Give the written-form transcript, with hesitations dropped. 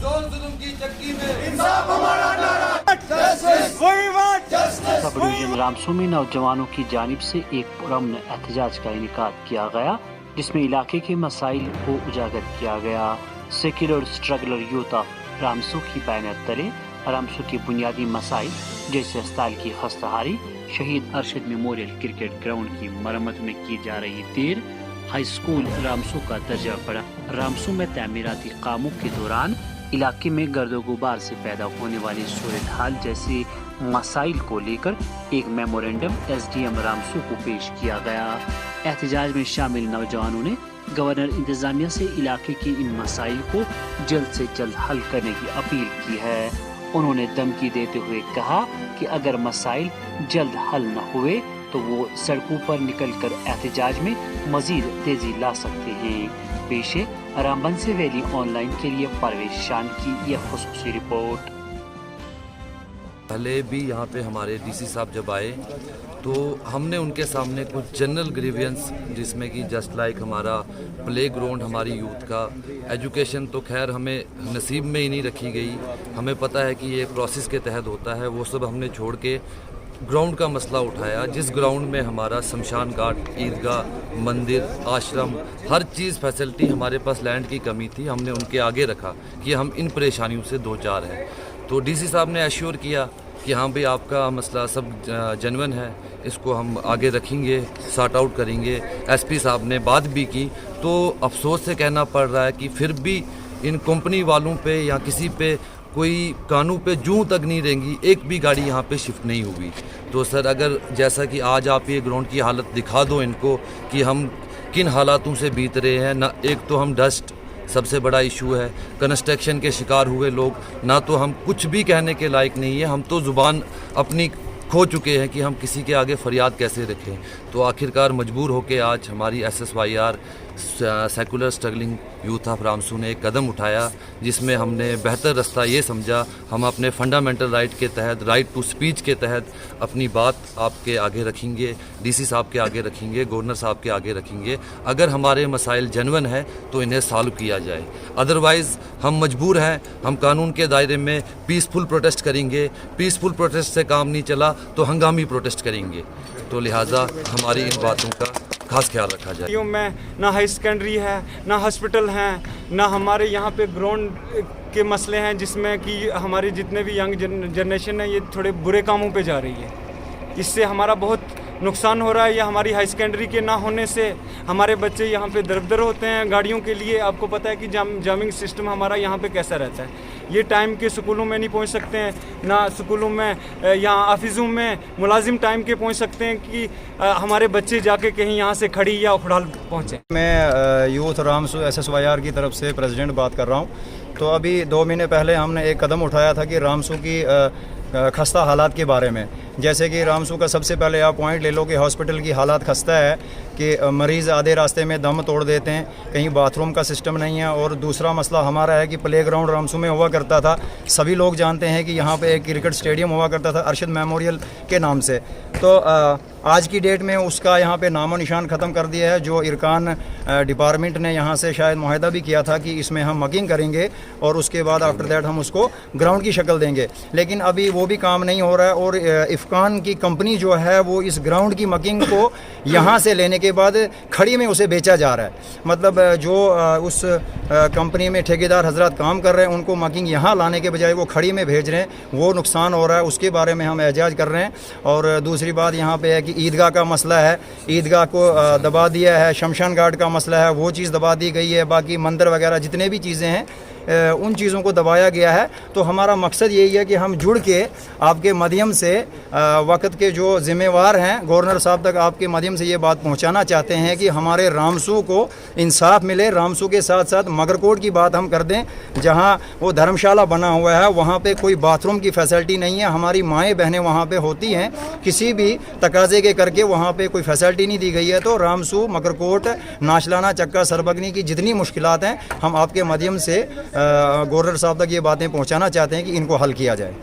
Sub division Ramsu में नौजवानों की जानिब से एक पुरअमन एहतजाज का इनेकाद किया गया, जिसमें इलाके के मसाइल को उजागर किया गया। Secular struggler youth of Ramsu की बैनर तले रामसू के बुनियादी मसाइल जैसे अस्पताल की खस्ताहारी, शहीद अरशद मेमोरियल क्रिकेट ग्राउंड की मरम्मत में की जा रही देर, हाई स्कूल रामसू का दर्जा बढ़ा, रामसू में तामीराती कामों के दौरान इलाके में गर्दो गुबार से पैदा होने वाली सूरत हाल जैसे मसाइल को लेकर एक मेमोरेंडम SDM रामसू को पेश किया गया। एहतजाज में शामिल नौजवानों ने गवर्नर इंतजामिया से इलाके की इन मसाइल को जल्द से जल्द हल करने की अपील की है। उन्होंने धमकी देते हुए कहा कि अगर मसाइल जल्द हल न हुए तो वो सड़कों पर निकलकर एहतजाज में मजीद तेजी ला सकते हैं। पेश है रामबंसी वैली ऑनलाइन के लिए परवेश शान की यह खुसूसी रिपोर्ट। पहले भी यहाँ पे हमारे DC साहब जब आए तो हमने उनके सामने कुछ जनरल ग्रीवियंस, जिसमें कि जस्ट लाइक हमारा प्ले ग्राउंड, हमारी यूथ का एजुकेशन तो खैर हमें नसीब में ही नहीं रखी गई, हमें पता है कि ये प्रोसेस के तहत होता है, वो सब हमने छोड़ के ग्राउंड का मसला उठाया। जिस ग्राउंड में हमारा शमशान घाट, ईदगाह, मंदिर, आश्रम, हर चीज़ फैसिलिटी, हमारे पास लैंड की कमी थी, हमने उनके आगे रखा कि हम इन परेशानियों से दो चार हैं। तो DC साहब ने एश्योर किया कि हाँ भाई आपका मसला सब जेन्युइन है, इसको हम आगे रखेंगे, सॉर्ट आउट करेंगे। SP साहब ने बात भी की। तो अफसोस से कहना पड़ रहा है कि फिर भी इन कंपनी वालों पे या किसी पे कोई कानून पे जूं तक नहीं रहेंगी, एक भी गाड़ी यहाँ पे शिफ्ट नहीं हुई। तो सर अगर जैसा कि आज आप ये ग्राउंड की हालत दिखा दो इनको कि हम किन हालातों से बीत रहे हैं ना, एक तो हम डस्ट सबसे बड़ा इशू है, कंस्ट्रक्शन के शिकार हुए लोग, ना तो हम कुछ भी कहने के लायक नहीं है, हम तो ज़ुबान अपनी खो चुके हैं कि हम किसी के आगे फरियाद कैसे रखें। तो आखिरकार मजबूर होकर आज हमारी SSYR secular struggling youth of Ramsu ने एक कदम उठाया, जिसमें हमने बेहतर रास्ता ये समझा, हम अपने फंडामेंटल राइट के तहत, राइट टू स्पीच के तहत अपनी बात आपके आगे रखेंगे, DC साहब के आगे रखेंगे, गवर्नर साहब के आगे रखेंगे। अगर हमारे मसाइल जेन्युइन है तो इन्हें सॉल्व किया जाए, अदरवाइज़ हम मजबूर हैं, हम कानून के दायरे में पीसफुल प्रोटेस्ट करेंगे। पीसफुल प्रोटेस्ट से काम नहीं चला तो हंगामी प्रोटेस्ट करेंगे। तो लिहाजा हमारी इन बातों का खास ख्याल रखा जाए। में ना हाई सेकेंडरी है, ना हॉस्पिटल हैं, ना हमारे यहाँ पे ग्राउंड के मसले हैं, जिसमें कि हमारे जितने भी यंग जनरेशन है ये थोड़े बुरे कामों पे जा रही है। इससे हमारा बहुत नुकसान हो रहा है। या हमारी हाई सेकेंडरी के ना होने से हमारे बच्चे यहाँ पे दर होते हैं गाड़ियों के लिए। आपको पता है कि जामिंग सिस्टम हमारा यहाँ पे कैसा रहता है। ये टाइम के स्कूलों में नहीं पहुँच सकते हैं, ना स्कूलों में या ऑफिसों में मुलाजिम टाइम के पहुँच सकते हैं कि हमारे बच्चे जाके कहीं यहाँ से खड़ी या उखड़ाल पहुँचे। मैं यूथ रामसू SSYR की तरफ से प्रेसिडेंट बात कर रहा हूँ। तो अभी 2 महीने पहले हमने एक कदम उठाया था कि रामसू की खस्ता हालात के बारे में। जैसे कि रामसू का सबसे पहले आप पॉइंट ले लो कि हॉस्पिटल की हालात खस्ता है कि मरीज़ आधे रास्ते में दम तोड़ देते हैं, कहीं बाथरूम का सिस्टम नहीं है। और दूसरा मसला हमारा है कि प्ले ग्राउंड रामसू में हुआ करता था, सभी लोग जानते हैं कि यहाँ पे एक क्रिकेट स्टेडियम हुआ करता था अरशद मेमोरियल के नाम से। तो आज की डेट में उसका यहाँ पे नामो निशान ख़त्म कर दिया है। जो इरकान डिपार्टमेंट ने यहाँ से शायद मुआहदा भी किया था कि इसमें हम मकिंग करेंगे और उसके बाद आफ्टर दैट हम उसको ग्राउंड की शक्ल देंगे, लेकिन अभी वो भी काम नहीं हो रहा है। और इफ़कान की कंपनी जो है वो इस ग्राउंड की मकिंग को यहाँ से लेने के बाद खड़ी में उसे बेचा जा रहा है। मतलब जो उस कंपनी में ठेकेदार हजरात काम कर रहे हैं उनको मकिंग यहाँ लाने के बजाय वो खड़ी में भेज रहे हैं, वो नुकसान हो रहा है। उसके बारे में हम एहजाज कर रहे हैं। और दूसरी बात यहाँ पे है कि ईदगाह का मसला है, ईदगाह को दबा दिया है। शमशान घाट का मसला है, वो चीज़ दबा दी गई है। बाकी मंदिर वगैरह जितने भी चीज़ें हैं उन चीज़ों को दबाया गया है। तो हमारा मकसद यही है कि हम जुड़ के आपके माध्यम से वक्त के जो ज़िम्मेवार हैं गवर्नर साहब तक आपके माध्यम से ये बात पहुंचाना चाहते हैं कि हमारे रामसू को इंसाफ मिले। रामसू के साथ साथ मगरकोट की बात हम कर दें, जहां वो धर्मशाला बना हुआ है, वहां पे कोई बाथरूम की फैसिलिटी नहीं है। हमारी माएँ बहनें वहाँ पे होती हैं, किसी भी तकाजे के करके वहाँ पे कोई फैसिलिटी नहीं दी गई है। तो रामसू, मगरकोट, नाशलाना, चक्का, सरबगनी की जितनी मुश्किलात हैं हम आपके माध्यम से गवर्नर साहब तक ये बातें पहुंचाना चाहते हैं कि इनको हल किया जाए।